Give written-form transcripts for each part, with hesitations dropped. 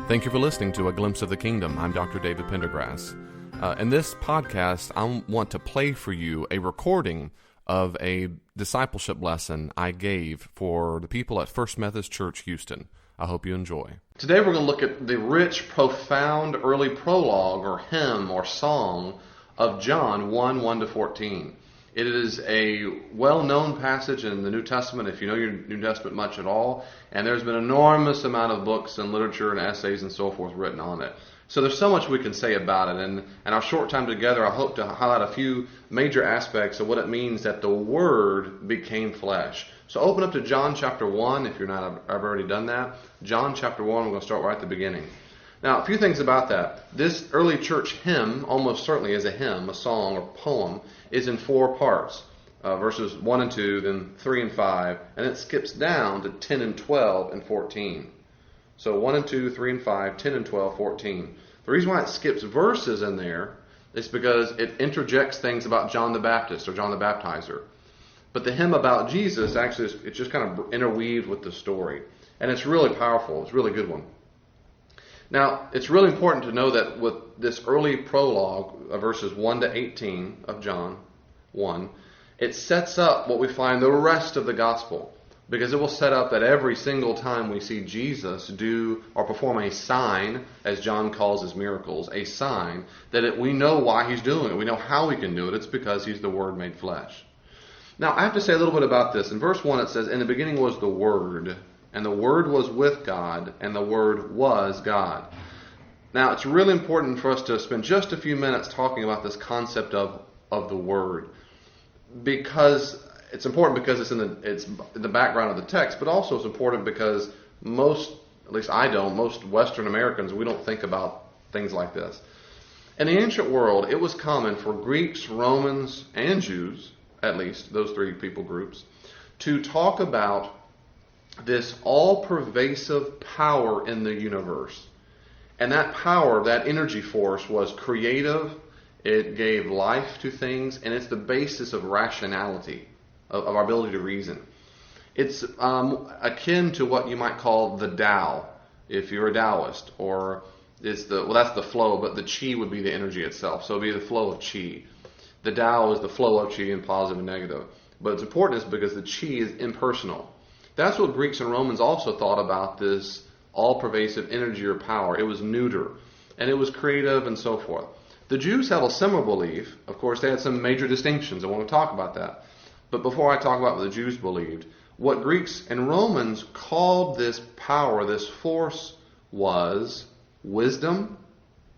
Thank you for listening to A Glimpse of the Kingdom. I'm Dr. David Pendergrass. In this podcast, I want to play for you a recording of a discipleship lesson I gave for the people at First Methodist Church, Houston. I hope you enjoy. Today we're going to look at the rich, profound early prologue or hymn or song of John 1:1-14. It is a well-known passage in the New Testament, if you know your New Testament much at all, and there's been an enormous amount of books and literature and essays and so forth written on it. So there's so much we can say about it, and in our short time together, I hope to highlight a few major aspects of what it means that the Word became flesh. So open up to John chapter 1, if I've already done that. John chapter 1, we're going to start right at the beginning. Now, a few things about that. This early church hymn, almost certainly is a hymn, a song or poem, is in 4 parts. Verses 1 and 2, then 3 and 5, and it skips down to 10 and 12 and 14. So 1 and 2, 3 and 5, 10 and 12, 14. The reason why it skips verses in there is because it interjects things about John the Baptist or John the Baptizer. But the hymn about Jesus, actually, it's just kind of interweaved with the story. And it's really powerful. It's a really good one. Now, it's really important to know that with this early prologue of verses 1 to 18 of John 1, it sets up what we find the rest of the gospel. Because it will set up that every single time we see Jesus do or perform a sign, as John calls his miracles, a sign, that we know why he's doing it. We know how he can do it. It's because he's the Word made flesh. Now, I have to say a little bit about this. In verse 1 it says, "In the beginning was the Word, and the Word was with God, and the Word was God." Now, it's really important for us to spend just a few minutes talking about this concept of the Word. Because it's important because it's in the background of the text, but also it's important because most Western Americans, we don't think about things like this. In the ancient world, it was common for Greeks, Romans, and Jews, at least those 3 people groups, to talk about this all-pervasive power in the universe. And that power, that energy force, was creative, it gave life to things, and it's the basis of rationality, of our ability to reason. It's akin to what you might call the Tao, if you're a Taoist, or that's the flow, but the Qi would be the energy itself, so it would be the flow of Qi. The Tao is the flow of Qi in positive and negative. But it's important because the Qi is impersonal. That's what Greeks and Romans also thought about this all-pervasive energy or power. It was neuter, and it was creative and so forth. The Jews have a similar belief. Of course, they had some major distinctions. I want to talk about that. But before I talk about what the Jews believed, what Greeks and Romans called this power, this force, was wisdom.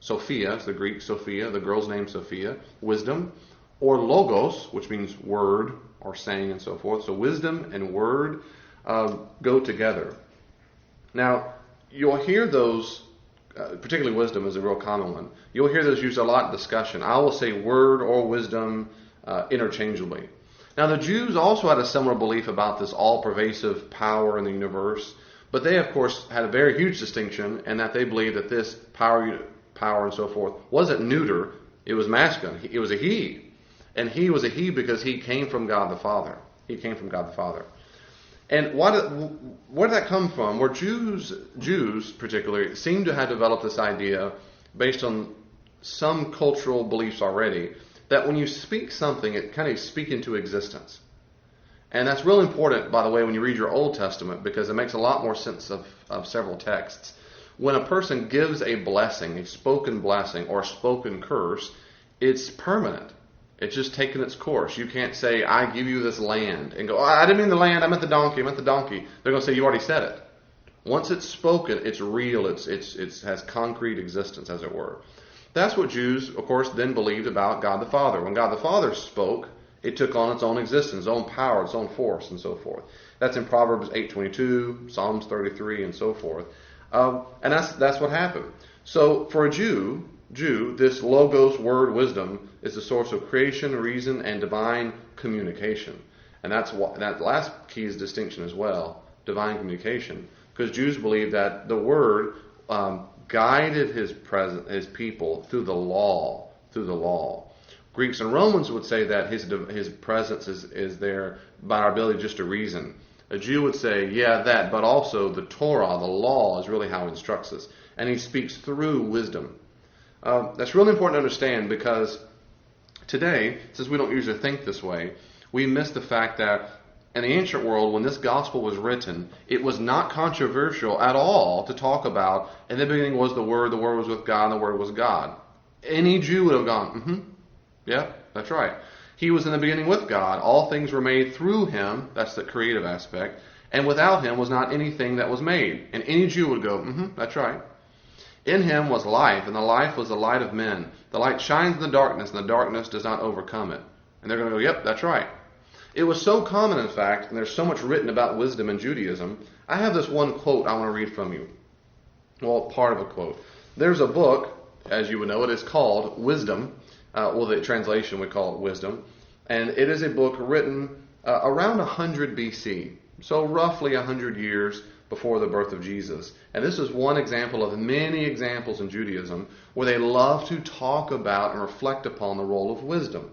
Sophia, it's the Greek Sophia, the girl's name Sophia, wisdom, or logos, which means word or saying and so forth. So wisdom and word go together. Now, you'll hear those, particularly wisdom is a real common one. You'll hear those used a lot in discussion. I will say word or wisdom interchangeably. Now, the Jews also had a similar belief about this all-pervasive power in the universe, but they, of course, had a very huge distinction in that they believed that this power and so forth wasn't neuter, it was masculine. It was a he. And he was a he because he came from God the Father. He came from God the Father. And where did that come from? Where Jews particularly seem to have developed this idea based on some cultural beliefs already, that when you speak something, it kind of speaks into existence. And that's really important, by the way, when you read your Old Testament, because it makes a lot more sense of several texts. When a person gives a blessing, a spoken blessing or a spoken curse, it's permanent. It's just taken its course. You can't say, "I give you this land," and go, "Oh, I didn't mean the land, I meant the donkey, They're going to say, "You already said it." Once it's spoken, it's real, it has concrete existence, as it were. That's what Jews, of course, then believed about God the Father. When God the Father spoke, it took on its own existence, its own power, its own force, and so forth. That's in Proverbs 8:22, Psalms 33, and so forth. And that's what happened. So for a Jew, this logos, word, wisdom, is the source of creation, reason, and divine communication. And that last key is distinction as well, divine communication. Because Jews believe that the Word guided his people through the law. Greeks and Romans would say that his presence is there by our ability just to reason. A Jew would say, yeah, that, but also the Torah, the law, is really how it instructs us. and he speaks through wisdom. That's really important to understand because today, since we don't usually think this way, we miss the fact that in the ancient world, when this gospel was written, it was not controversial at all to talk about, in the beginning was the Word was with God, and the Word was God. Any Jew would have gone, yeah, that's right. He was in the beginning with God. All things were made through him, that's the creative aspect, and without him was not anything that was made. And any Jew would go, that's right. In him was life, and the life was the light of men. The light shines in the darkness, and the darkness does not overcome it. And they're going to go, yep, that's right. It was so common, in fact, and there's so much written about wisdom in Judaism. I have this one quote I want to read from you. Well, part of a quote. There's a book, as you would know, it is called Wisdom. The translation would call it Wisdom. And it is a book written around 100 BC, so roughly 100 years before the birth of Jesus. And this is one example of many examples in Judaism where they love to talk about and reflect upon the role of wisdom.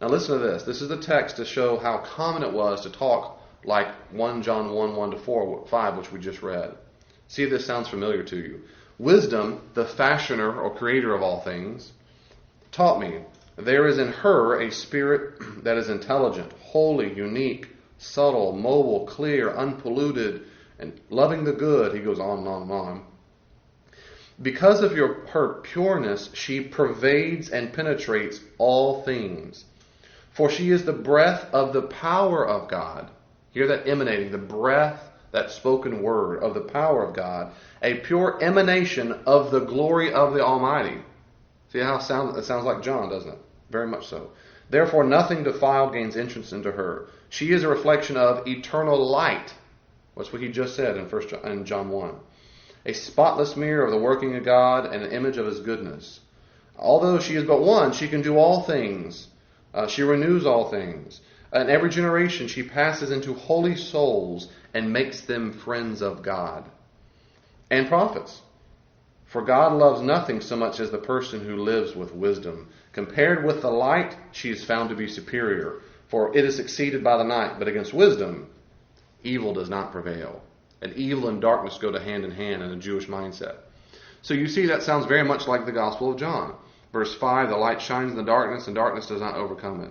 Now listen to this. This is the text to show how common it was to talk like 1 John 1, 1 to 4, 5, which we just read. See if this sounds familiar to you. Wisdom, the fashioner or creator of all things, taught me, there is in her a spirit that is intelligent, holy, unique, subtle, mobile, clear, unpolluted, and loving the good. He goes on and on and on. Because of her pureness, she pervades and penetrates all things. For she is the breath of the power of God. Hear that emanating, the breath, that spoken word of the power of God, a pure emanation of the glory of the Almighty. See how it sounds like John, doesn't it? Very much so. Therefore nothing defiled gains entrance into her. She is a reflection of eternal light. That's what he just said in John 1. A spotless mirror of the working of God and an image of his goodness. Although she is but one, she can do all things. She renews all things. In every generation she passes into holy souls and makes them friends of God. And prophets. For God loves nothing so much as the person who lives with wisdom. Compared with the light, she is found to be superior. For it is succeeded by the night. But against wisdom, evil does not prevail. And evil and darkness go to hand in hand in a Jewish mindset. So you see that sounds very much like the Gospel of John. Verse 5, the light shines in the darkness, and darkness does not overcome it.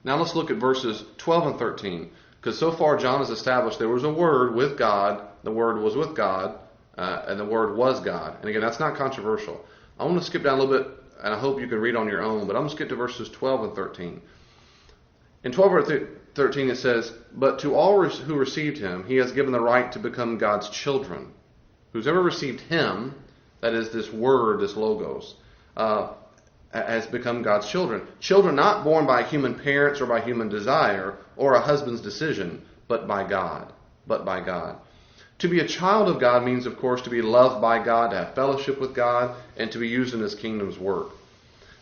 Now let's look at verses 12 and 13. Because so far John has established there was a Word with God, the Word was with God, and the Word was God. And again, that's not controversial. I want to skip down a little bit, and I hope you can read on your own, but I'm going to skip to verses 12 and 13. In 12 and 13 it says, but to all who received him, he has given the right to become God's children. Who's ever received him, that is this Word, this Logos, has become God's children. Children not born by human parents or by human desire or a husband's decision, but by God. But by God. To be a child of God means, of course, to be loved by God, to have fellowship with God, and to be used in his kingdom's work.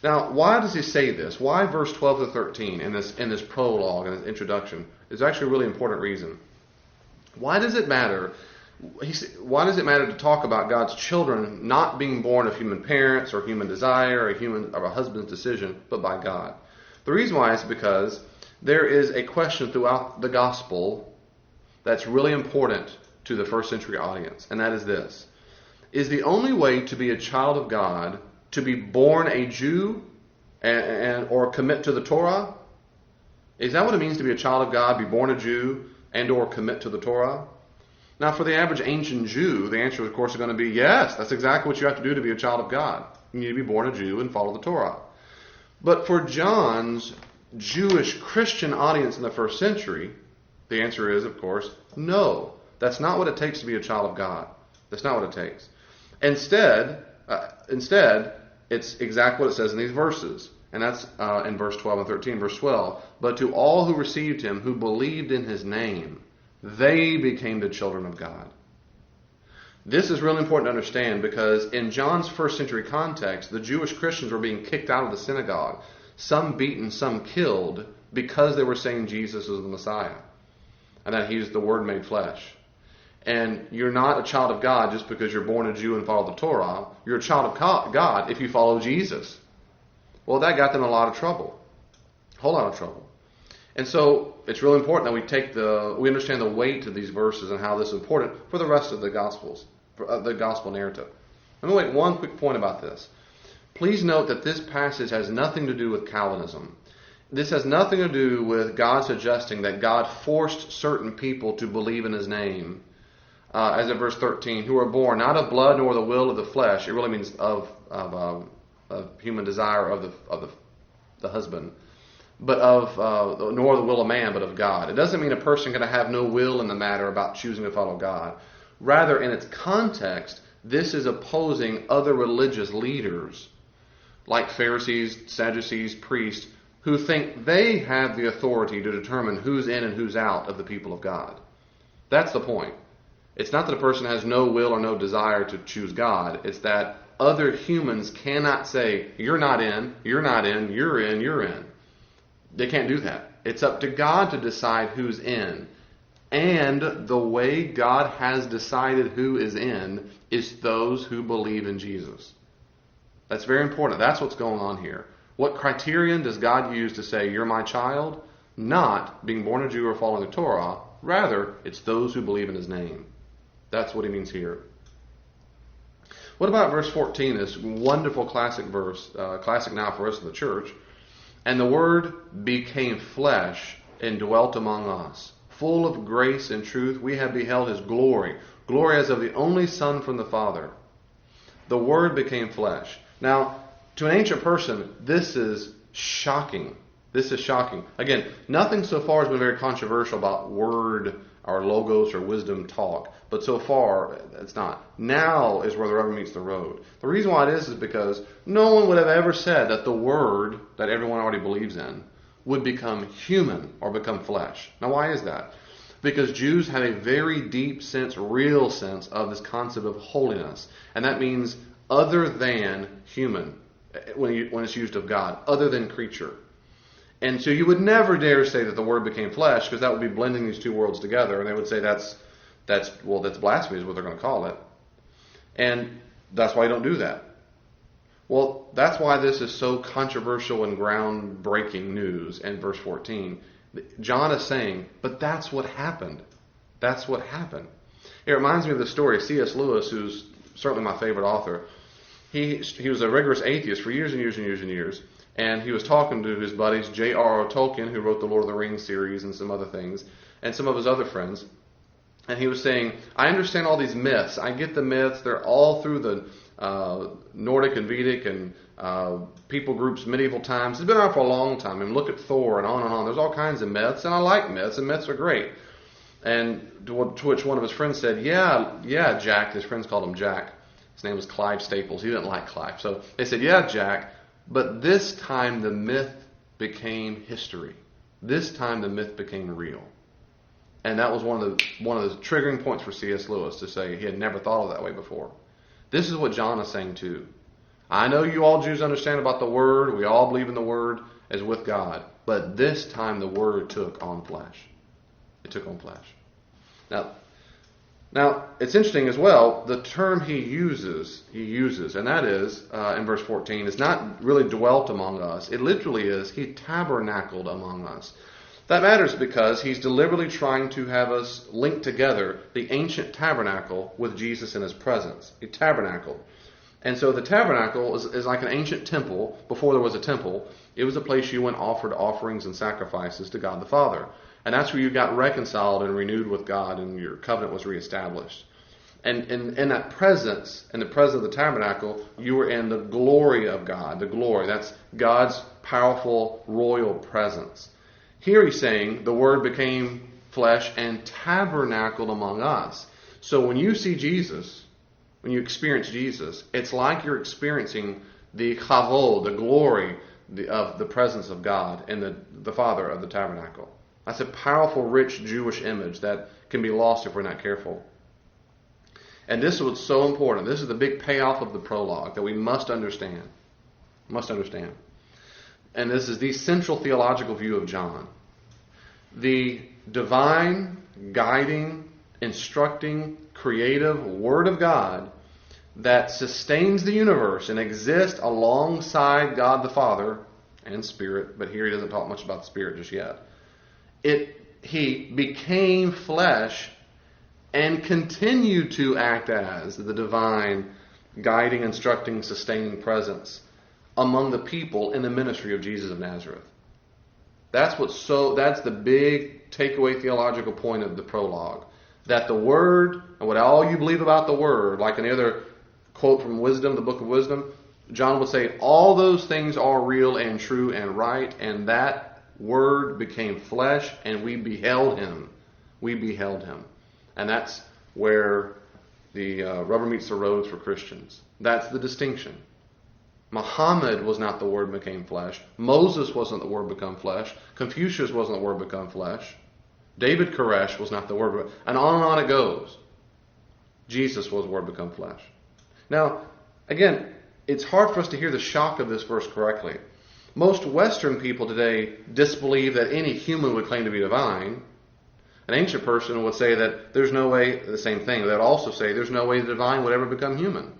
Now, why does he say this? Why verse 12 to 13 in this prologue, in this introduction? Is actually a really important reason. Why does it matter? Why does it matter to talk about God's children not being born of human parents or human desire or a husband's decision, but by God? The reason why is because there is a question throughout the gospel that's really important to the first century audience, and that is this. Is the only way to be a child of God to be born a Jew or commit to the Torah? Is that what it means to be a child of God, be born a Jew and or commit to the Torah? Now, for the average ancient Jew, the answer, of course, is going to be yes. That's exactly what you have to do to be a child of God. You need to be born a Jew and follow the Torah. But for John's Jewish Christian audience in the first century, the answer is, of course, no. That's not what it takes to be a child of God. That's not what it takes. Instead, it's exactly what it says in these verses. And that's in verse 12 and 13. Verse 12, but to all who received him, who believed in his name, they became the children of God. This is really important to understand because in John's first century context, the Jewish Christians were being kicked out of the synagogue. Some beaten, some killed because they were saying Jesus is the Messiah and that he's the Word made flesh. And you're not a child of God just because you're born a Jew and follow the Torah. You're a child of God if you follow Jesus. Well, that got them in a lot of trouble. A whole lot of trouble. And so it's really important that we understand the weight of these verses and how this is important for the rest of the Gospels. the gospel narrative. Let me make one quick point about this. Please note that this passage has nothing to do with Calvinism. This has nothing to do with God suggesting that God forced certain people to believe in His name. As in verse 13, who are born not of blood nor the will of the flesh. It really means of human desire of the husband, but nor the will of man, but of God. It doesn't mean a person can have no will in the matter about choosing to follow God. Rather, in its context, this is opposing other religious leaders like Pharisees, Sadducees, priests, who think they have the authority to determine who's in and who's out of the people of God. That's the point. It's not that a person has no will or no desire to choose God. It's that other humans cannot say, you're not in, you're not in, you're in, you're in. They can't do that. It's up to God to decide who's in. And the way God has decided who is in is those who believe in Jesus. That's very important. That's what's going on here. What criterion does God use to say, you're my child? Not being born a Jew or following the Torah. Rather, it's those who believe in His name. That's what he means here. What about verse 14, this wonderful classic verse, classic now for us in the church? And the Word became flesh and dwelt among us. Full of grace and truth, we have beheld His glory. Glory as of the only Son from the Father. The Word became flesh. Now, to an ancient person, this is shocking. This is shocking. Again, nothing so far has been very controversial about word or logos or wisdom talk. But so far, it's not. Now is where the rubber meets the road. The reason why it is because no one would have ever said that the Word that everyone already believes in would become human or become flesh. Now, why is that? Because Jews have a very deep sense, real sense of this concept of holiness. And that means other than human, when it's used of God, other than creature. And so you would never dare say that the Word became flesh, because that would be blending these two worlds together. And they would say that's blasphemy is what they're going to call it. And that's why you don't do that. Well, that's why this is so controversial and groundbreaking news in verse 14. John is saying, but that's what happened. That's what happened. It reminds me of the story of C.S. Lewis, who's certainly my favorite author. He was a rigorous atheist for years and years and years and years. And he was talking to his buddies, J.R.R. Tolkien, who wrote the Lord of the Rings series and some other things, and some of his other friends. And he was saying, I understand all these myths. I get the myths. They're all through the Nordic and Vedic and people groups, medieval times. It's been around for a long time. I mean, look at Thor and on and on. There's all kinds of myths, and I like myths, and myths are great. And to which one of his friends said, yeah, Jack. His friends called him Jack. His name was Clive Staples. He didn't like Clive. So they said, yeah, Jack, but this time the myth became history. This time the myth became real. And that was one of the triggering points for C.S. Lewis to say he had never thought of it that way before. This is what John is saying too. I know you all Jews understand about the Word. We all believe in the Word as with God. But this time the Word took on flesh. It took on flesh. Now it's interesting as well, the term he uses, and that is, in verse 14, is not really dwelt among us. It literally is, he tabernacled among us. That matters because he's deliberately trying to have us link together the ancient tabernacle with Jesus in His presence. He tabernacled. And so the tabernacle is like an ancient temple. Before there was a temple, it was a place you went offered offerings and sacrifices to God the Father. And that's where you got reconciled and renewed with God, and your covenant was reestablished. And in that presence, in the presence of the tabernacle, you were in the glory of God. The glory, that's God's powerful royal presence. Here he's saying the Word became flesh and tabernacled among us. So when you see Jesus, when you experience Jesus, it's like you're experiencing the chavod, the glory of the presence of God and the Father of the tabernacle. That's a powerful, rich Jewish image that can be lost if we're not careful. And this is what's so important. This is the big payoff of the prologue that we must understand. Must understand. And this is the central theological view of John. The divine, guiding, instructing, creative Word of God that sustains the universe and exists alongside God the Father and Spirit, but here he doesn't talk much about the Spirit just yet. He became flesh and continue to act as the divine, guiding, instructing, sustaining presence among the people in the ministry of Jesus of Nazareth. That's the big takeaway theological point of the prologue. That the Word, and what all you believe about the Word, like in the other quote from Wisdom, the book of Wisdom, John would say, all those things are real and true and right, and that Word became flesh, and we beheld Him. We beheld Him. And that's where the rubber meets the road for Christians. That's the distinction. Muhammad was not the Word became flesh. Moses wasn't the Word become flesh. Confucius wasn't the Word become flesh. David Koresh was not the Word. And on it goes. Jesus was the Word become flesh. Now, again, it's hard for us to hear the shock of this verse correctly. Most Western people today disbelieve that any human would claim to be divine. An ancient person would say that there's no way, the same thing. They would also say there's no way the divine would ever become human.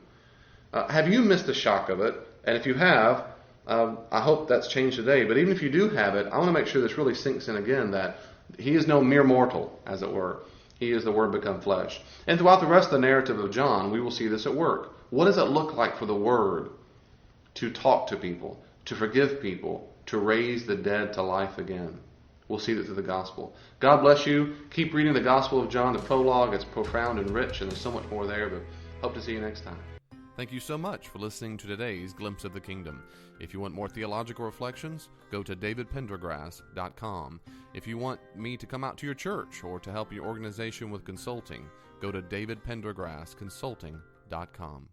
Have you missed the shock of it? And if you have, I hope that's changed today. But even if you do have it, I want to make sure this really sinks in again that He is no mere mortal, as it were. He is the Word become flesh. And throughout the rest of the narrative of John, we will see this at work. What does it look like for the Word to talk to people, to forgive people, to raise the dead to life again? We'll see that through the Gospel. God bless you. Keep reading the Gospel of John, the prologue. It's profound and rich, and there's so much more there, but hope to see you next time. Thank you so much for listening to today's Glimpse of the Kingdom. If you want more theological reflections, go to davidpendergrass.com. If you want me to come out to your church or to help your organization with consulting, go to davidpendergrassconsulting.com.